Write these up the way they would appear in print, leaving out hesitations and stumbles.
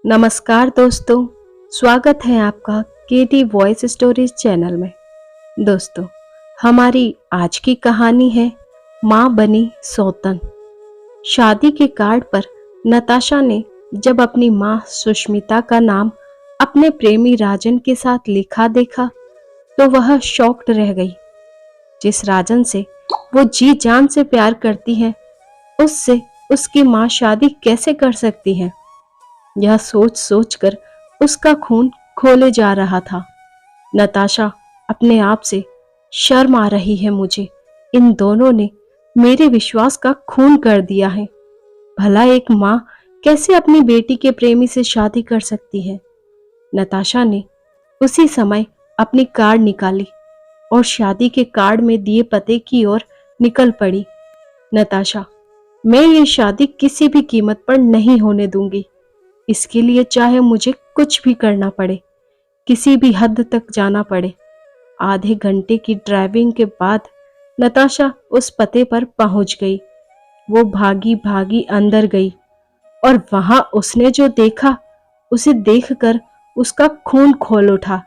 नमस्कार दोस्तों, स्वागत है आपका केटी वॉइस स्टोरीज चैनल में। दोस्तों, हमारी आज की कहानी है माँ बनी सौतन। शादी के कार्ड पर नताशा ने जब अपनी माँ सुष्मिता का नाम अपने प्रेमी राजन के साथ लिखा देखा तो वह शॉक्ड रह गई। जिस राजन से वो जी जान से प्यार करती है, उससे उसकी माँ शादी कैसे कर सकती है? यह सोच सोच कर उसका खून खोले जा रहा था। नताशा अपने आप से, शर्म आ रही है मुझे, इन दोनों ने मेरे विश्वास का खून कर दिया है। भला एक माँ कैसे अपनी बेटी के प्रेमी से शादी कर सकती है? नताशा ने उसी समय अपनी कार्ड निकाली और शादी के कार्ड में दिए पते की ओर निकल पड़ी। नताशा, मैं ये शादी किसी भी कीमत पर नहीं होने दूंगी। इसके लिए चाहे मुझे कुछ भी करना पड़े, किसी भी हद तक जाना पड़े। आधे घंटे की ड्राइविंग के बाद नताशा उस पते पर पहुंच गई। वो भागी भागी अंदर गई और वहां उसने जो देखा, उसे देखकर उसका खून खोल उठा।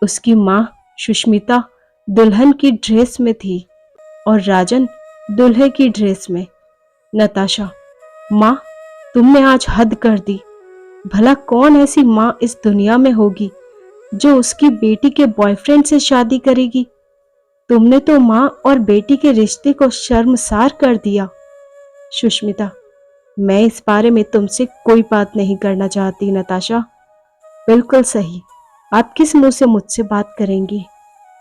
उसकी माँ सुष्मिता दुल्हन की ड्रेस में थी और राजन दूल्हे की ड्रेस में। नताशा, माँ, तुमने आज हद कर दी। भला कौन ऐसी माँ इस दुनिया में होगी जो उसकी बेटी के बॉयफ्रेंड से शादी करेगी? तुमने तो माँ और बेटी के रिश्ते को शर्मसार कर दिया। सुष्मिता, मैं इस बारे में तुमसे कोई बात नहीं करना चाहती। नताशा, बिल्कुल सही। आप किस मुंह से मुझसे बात करेंगी?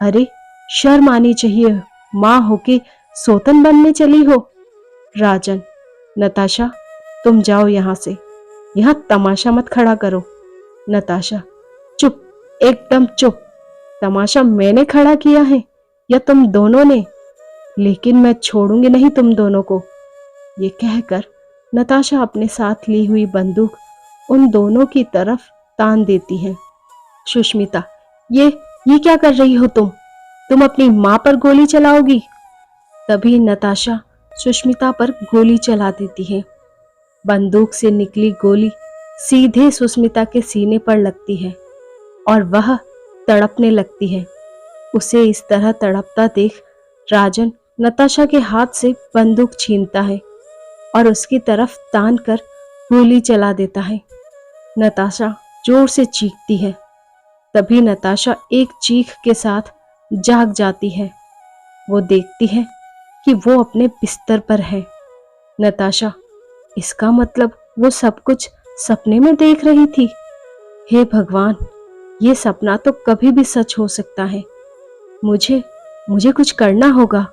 अरे, शर्म आनी चाहिए, माँ होके सौतन बनने चली हो। राजन, नताशा, तुम जाओ यहां से। यहां तमाशा मत खड़ा करो। नताशा, चुप, एकदम चुप। तमाशा मैंने खड़ा किया है या तुम दोनों ने? लेकिन मैं छोड़ूंगी नहीं तुम दोनों को। ये कहकर नताशा अपने साथ ली हुई बंदूक उन दोनों की तरफ तान देती है। सुष्मिता, ये क्या कर रही हो तुम? तुम अपनी मां पर गोली चलाओगी? तभी नताशा सुष्मिता पर गोली चला देती है। बंदूक से निकली गोली सीधे सुष्मिता के सीने पर लगती है और वह तड़पने लगती है। उसे इस तरह तड़पता देख राजन नताशा के हाथ से बंदूक छीनता है और उसकी तरफ तान कर गोली चला देता है। नताशा जोर से चीखती है। तभी नताशा एक चीख के साथ जाग जाती है। वो देखती है कि वो अपने बिस्तर पर है। नताशा, इसका मतलब वो सब कुछ सपने में देख रही थी। हे भगवान, ये सपना तो कभी भी सच हो सकता है। मुझे मुझे कुछ करना होगा,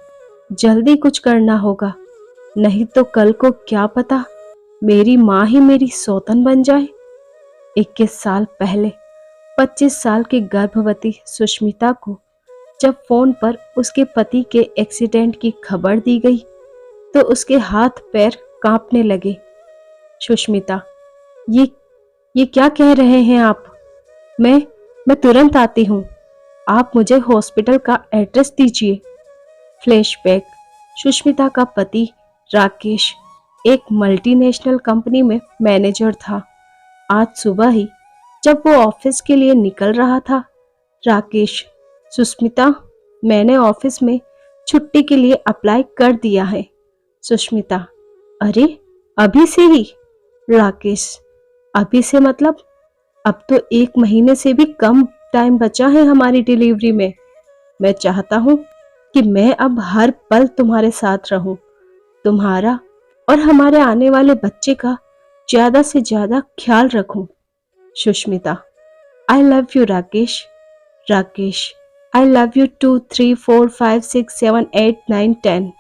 जल्दी कुछ करना होगा, नहीं तो कल को क्या पता मेरी माँ ही मेरी सौतन बन जाए। 21 साल पहले 25 साल की गर्भवती सुष्मिता को जब फोन पर उसके पति के एक्सीडेंट की खबर दी गई तो उसके हाथ पैर कांपने लगे। सुष्मिता, ये क्या कह रहे हैं आप? मैं तुरंत आती हूँ। आप मुझे हॉस्पिटल का एड्रेस दीजिए। फ्लैशबैक। सुष्मिता का पति राकेश एक मल्टीनेशनल कंपनी में मैनेजर था। आज सुबह ही जब वो ऑफिस के लिए निकल रहा था, राकेश, सुष्मिता, मैंने ऑफिस में छुट्टी के लिए अप्लाई कर दिया है। सुष्मिता, अरे, अभी से ही? राकेश, अभी से मतलब अब तो 1 महीने से भी कम टाइम बचा है हमारी डिलीवरी में। मैं चाहता हूँ कि मैं अब हर पल तुम्हारे साथ रहूं, तुम्हारा और हमारे आने वाले बच्चे का ज्यादा से ज्यादा ख्याल रखूं। Sushmita, I love you Rakesh. Rakesh, I love you 2 3 4 5 6 7 8 9 10।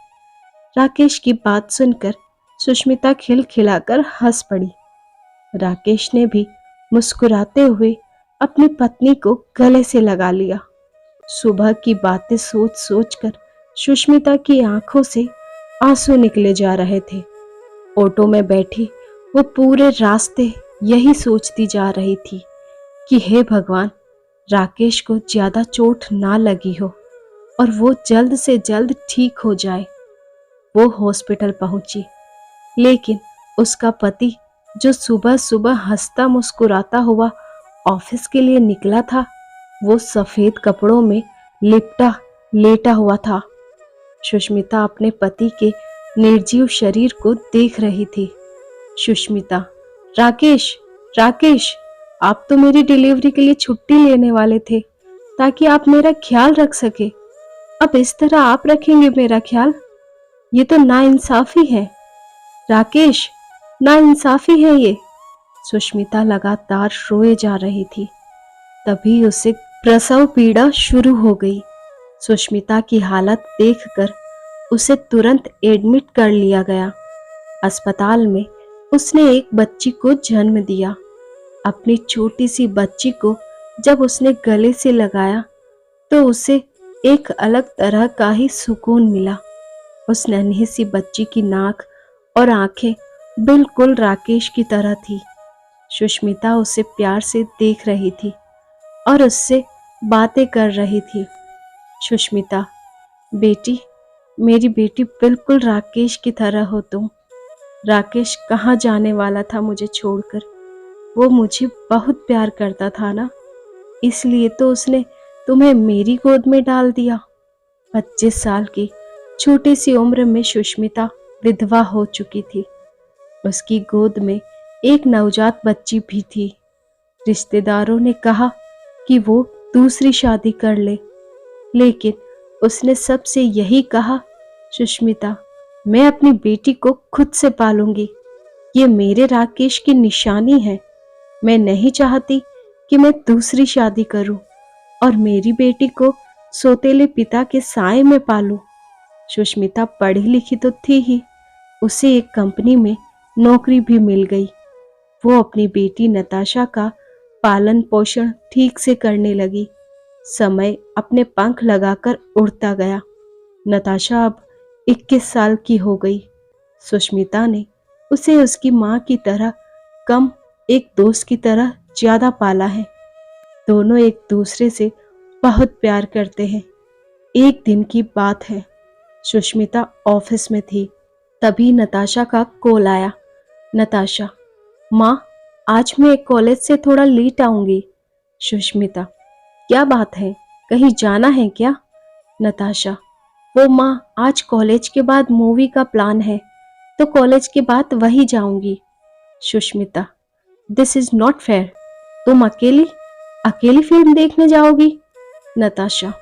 Rakesh की बात सुनकर सुष्मिता खिलखिलाकर हंस पड़ी। राकेश ने भी मुस्कुराते हुए अपनी पत्नी को गले से लगा लिया। सुबह की बातें सोच सोच कर सुष्मिता की आंखों से आंसू निकले जा रहे थे। ऑटो में बैठी वो पूरे रास्ते यही सोचती जा रही थी कि हे भगवान, राकेश को ज्यादा चोट ना लगी हो और वो जल्द से जल्द ठीक हो जाए। वो हॉस्पिटल पहुंची, लेकिन उसका पति जो सुबह सुबह हंसता मुस्कुराता हुआ ऑफिस के लिए निकला था, वो सफेद कपड़ों में लिपटा लेटा हुआ था। सुष्मिता अपने पति के निर्जीव शरीर को देख रही थी। सुष्मिता, राकेश, राकेश, आप तो मेरी डिलीवरी के लिए छुट्टी लेने वाले थे ताकि आप मेरा ख्याल रख सके। अब इस तरह आप रखेंगे मेरा ख्याल? ये तो नाइंसाफी है। राकेश, नाइंसाफी है ये। सुष्मिता लगातार रोए जा रही थी। तभी उसे प्रसव पीड़ा शुरू हो गई। सुष्मिता की हालत देखकर उसे तुरंत एडमिट कर लिया गया। अस्पताल में उसने एक बच्ची को जन्म दिया। अपनी छोटी सी बच्ची को जब उसने गले से लगाया तो उसे एक अलग तरह का ही सुकून मिला। उस नन्ही सी बच्ची की नाक और आंखें बिल्कुल राकेश की तरह थी। सुष्मिता उसे प्यार से देख रही थी और उससे बातें कर रही थी। सुष्मिता, बेटी, मेरी बेटी बिल्कुल राकेश की तरह हो तुम। राकेश कहाँ जाने वाला था मुझे छोड़कर? वो मुझे बहुत प्यार करता था ना, इसलिए तो उसने तुम्हें मेरी गोद में डाल दिया। 25 साल की छोटी सी उम्र में सुष्मिता विधवा हो चुकी थी। उसकी गोद में एक नवजात बच्ची भी थी। रिश्तेदारों ने कहा कि वो दूसरी शादी कर ले, लेकिन उसने सबसे यही कहा, सुष्मिता, मैं अपनी बेटी को खुद से पालूंगी। ये मेरे राकेश की निशानी है। मैं नहीं चाहती कि मैं दूसरी शादी करूं और मेरी बेटी को सौतेले पिता के साए में पालूं। सुष्मिता पढ़ी लिखी तो थी ही, उसे एक कंपनी में नौकरी भी मिल गई। वो अपनी बेटी नताशा का पालन पोषण ठीक से करने लगी। समय अपने पंख लगाकर उड़ता गया। नताशा अब 21 साल की हो गई। सुष्मिता ने उसे उसकी माँ की तरह कम, एक दोस्त की तरह ज्यादा पाला है। दोनों एक दूसरे से बहुत प्यार करते हैं। एक दिन की बात है, सुष्मिता ऑफिस में थी। तभी नताशा का कॉल आया। नताशा, माँ, आज मैं कॉलेज से थोड़ा लेट आऊंगी। सुष्मिता, क्या बात है, कहीं जाना है क्या? नताशा, वो माँ, आज कॉलेज के बाद मूवी का प्लान है, तो कॉलेज के बाद वही जाऊंगी। Sushmita, this is not fair. तुम अकेली अकेली फिल्म देखने जाओगी? नताशा,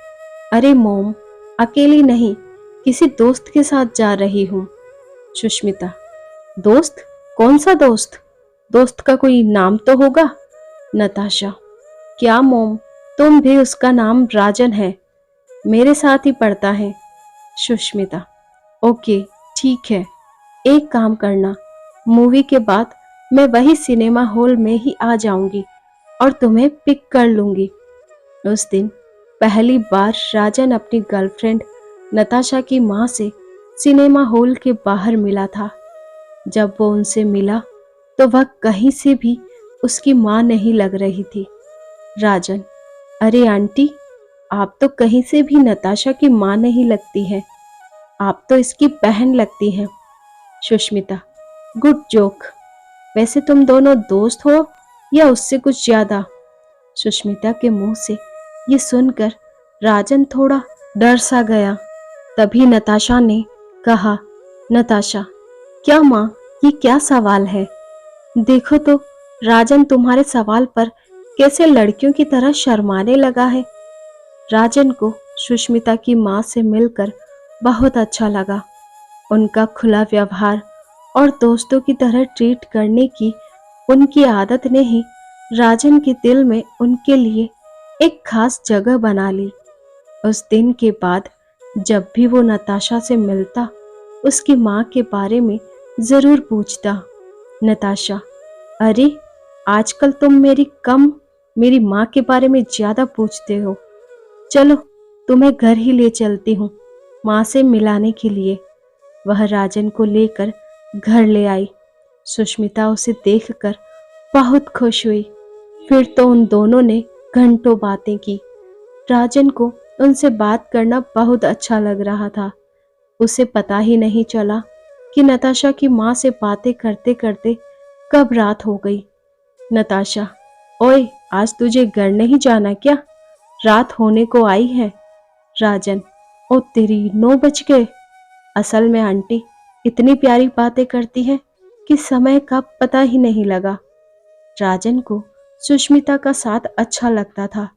अरे मोम, अकेली नहीं, किसी दोस्त के साथ जा रही हूँ। सुष्मिता, दोस्त? कौन सा दोस्त? दोस्त का कोई नाम तो होगा? नताशा, क्या मोम, तुम भी उसका नाम राजन है, मेरे साथ ही पढ़ता है। सुष्मिता, ओके, ठीक है, एक काम करना, मूवी के बाद मैं वही सिनेमा हॉल में ही आ जाऊंगी और तुम्हें पिक कर लूंगी। उस दिन पहली बार राजन अपनी गर्लफ्रेंड नताशा की माँ से सिनेमा हॉल के बाहर मिला था। जब वो उनसे मिला तो वह कहीं से भी उसकी माँ नहीं लग रही थी। राजन, अरे आंटी, आप तो कहीं से भी नताशा की माँ नहीं लगती है, आप तो इसकी बहन लगती हैं। Sushmita, good joke. वैसे तुम दोनों दोस्त हो या उससे कुछ ज्यादा? सुष्मिता के मुंह से ये सुनकर राजन थोड़ा डर सा गया। तभी नताशा ने कहा, नताशा, क्या माँ, ये क्या सवाल है? देखो तो राजन तुम्हारे सवाल पर कैसे लड़कियों की तरह शर्माने लगा है। राजन को सुष्मिता की माँ से मिलकर बहुत अच्छा लगा। उनका खुला व्यवहार और दोस्तों की तरह ट्रीट करने की उनकी आदत ने ही राजन के दिल में उनके लिए एक खास जगह बना ली। उस दिन के बाद जब भी वो नताशा से मिलता, उसकी माँ के बारे में जरूर पूछता। नताशा, अरे आजकल तुम मेरी माँ के बारे में ज्यादा पूछते हो। चलो तुम्हें घर ही ले चलती हूँ माँ से मिलाने के लिए। वह राजन को लेकर घर ले आई। सुष्मिता उसे देखकर बहुत खुश हुई। फिर तो उन दोनों ने घंटों बातें की। राजन को उनसे बात करना बहुत अच्छा लग रहा था। उसे पता ही नहीं चला कि नताशा की माँ से बातें करते करते कब रात हो गई। नताशा, ओए, आज तुझे घर नहीं जाना क्या? रात होने को आई है। राजन, ओ तेरी 9 बज गए। असल में आंटी इतनी प्यारी बातें करती है कि समय का पता ही नहीं लगा। राजन को सुष्मिता का साथ अच्छा लगता था।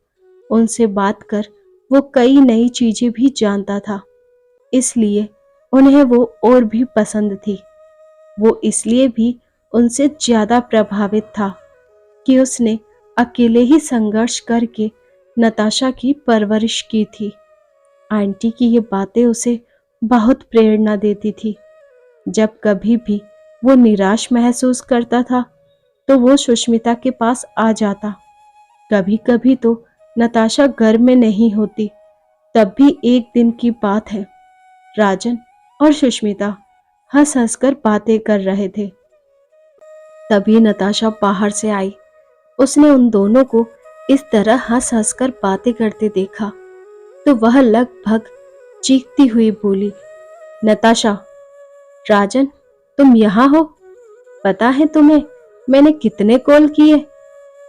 उनसे बात कर वो कई नई चीजें भी जानता था, इसलिए उन्हें वो और भी पसंद थी। वो इसलिए भी उनसे ज्यादा प्रभावित था कि उसने अकेले ही संघर्ष करके नताशा की परवरिश की थी। आंटी की ये बातें उसे बहुत प्रेरणा देती थी। जब कभी भी वो निराश महसूस करता था तो वो सुष्मिता के पास आ जाता। कभी कभी तो नताशा घर में नहीं होती। तब भी एक दिन की बात है, राजन और सुष्मिता हंस हंस कर बातें कर रहे थे। तभी नताशा बाहर से आई। उसने उन दोनों को इस तरह हंस हंस कर बातें करते देखा तो वह लगभग चीखती हुई बोली, नताशा, राजन, तुम यहाँ हो? पता है तुम्हें मैंने कितने कॉल किए?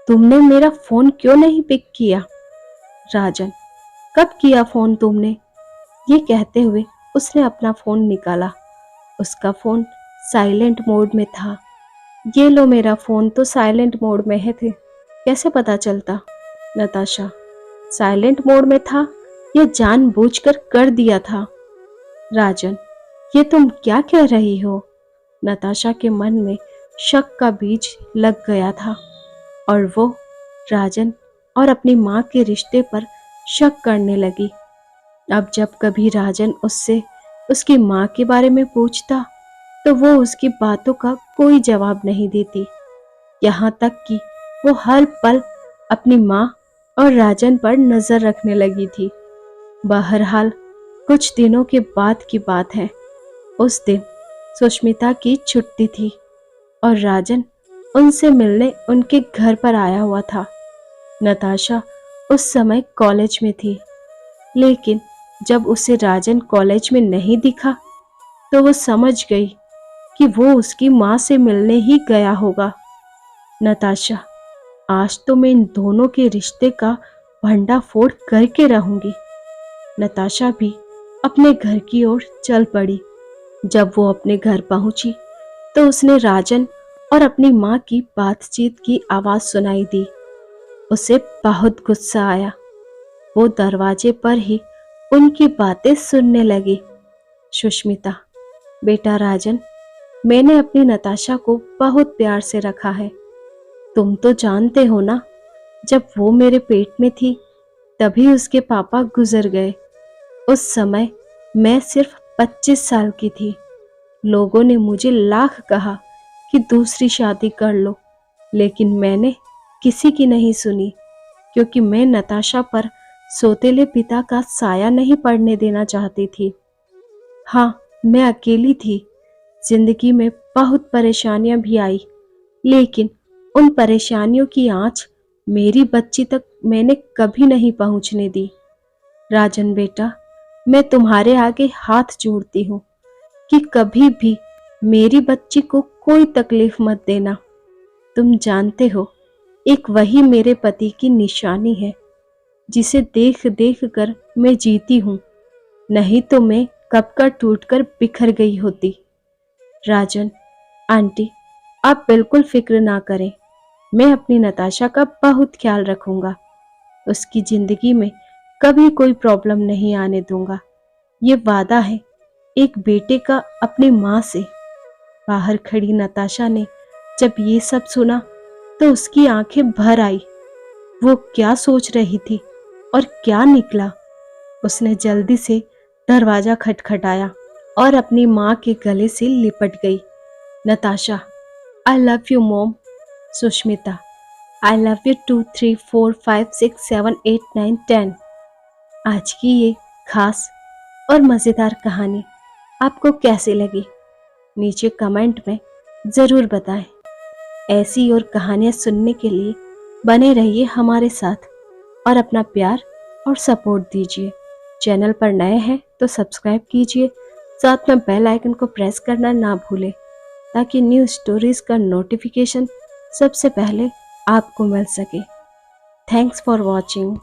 तुमने मेरा फोन क्यों नहीं पिक किया? राजन, कब किया फोन तुमने? ये कहते हुए उसने अपना फोन निकाला। उसका फोन साइलेंट मोड में था। ये लो, मेरा फोन तो साइलेंट मोड में है थे, कैसे पता चलता? नताशा, साइलेंट मोड में था, ये जानबूझकर कर दिया था। राजन, ये तुम क्या कह रही हो? नताशा के मन में शक का बीज लग गया था और वो राजन और अपनी माँ के रिश्ते पर शक करने लगी। अब जब कभी राजन उससे उसकी माँ के बारे में पूछता तो वो उसकी बातों का कोई जवाब नहीं देती। यहाँ तक कि वो हर पल अपनी माँ और राजन पर नजर रखने लगी थी। बहरहाल कुछ दिनों के बाद की बात है। उस दिन सुष्मिता की छुट्टी थी और राजन उनसे मिलने उनके घर पर आया हुआ था। नताशा उस समय कॉलेज में थी, लेकिन जब उसे राजन कॉलेज में नहीं दिखा तो वो समझ गई कि वो उसकी माँ से मिलने ही गया होगा। नताशा, आज तो मैं इन दोनों के रिश्ते का भंडाफोड़ करके रहूंगी। नताशा भी अपने घर की ओर चल पड़ी। जब वो अपने घर पहुंची तो उसने राजन और अपनी माँ की बातचीत की आवाज सुनाई दी। उसे बहुत गुस्सा आया। वो दरवाजे पर ही उनकी बातें सुनने लगी। सुष्मिता, बेटा राजन, मैंने अपनी नताशा को बहुत प्यार से रखा है। तुम तो जानते हो ना, जब वो मेरे पेट में थी तभी उसके पापा गुजर गए। उस समय मैं सिर्फ 25 साल की थी। लोगों ने मुझे लाख कहा कि दूसरी शादी कर लो, लेकिन मैंने किसी की नहीं सुनी, क्योंकि मैं नताशा पर सौतेले पिता का साया नहीं पड़ने देना चाहती थी। हाँ, मैं अकेली थी। जिंदगी में बहुत परेशानियां भी आई, लेकिन उन परेशानियों की आंच मेरी बच्ची तक मैंने कभी नहीं पहुंचने दी। राजन बेटा, मैं तुम्हारे आगे हाथ जोड़ती हूँ कि कभी भी मेरी बच्ची को कोई तकलीफ मत देना। तुम जानते हो, एक वही मेरे पति की निशानी है जिसे देख देख कर मैं जीती हूँ, नहीं तो मैं कब का टूटकर बिखर गई होती। राजन, आंटी, आप बिल्कुल फिक्र ना करें। मैं अपनी नताशा का बहुत ख्याल रखूंगा। उसकी जिंदगी में कभी कोई प्रॉब्लम नहीं आने दूंगा। ये वादा है एक बेटे का अपनी माँ से। बाहर खड़ी नताशा ने जब ये सब सुना तो उसकी आंखें भर आई। वो क्या सोच रही थी और क्या निकला। उसने जल्दी से दरवाजा खटखटाया और अपनी माँ के गले से लिपट गई। Natasha, I love you mom. Sushmita, I love you 2, 3, 4, 5, 6, 7, 8, 9, 10। आज की ये खास और मज़ेदार कहानी आपको कैसी लगी? नीचे कमेंट में ज़रूर बताएं। ऐसी और कहानियाँ सुनने के लिए बने रहिए हमारे साथ और अपना प्यार और सपोर्ट दीजिए। चैनल पर नए हैं तो सब्सक्राइब कीजिए, साथ में बेल आइकन को प्रेस करना ना भूलें ताकि न्यू स्टोरीज का नोटिफिकेशन सबसे पहले आपको मिल सके। Thanks for watching.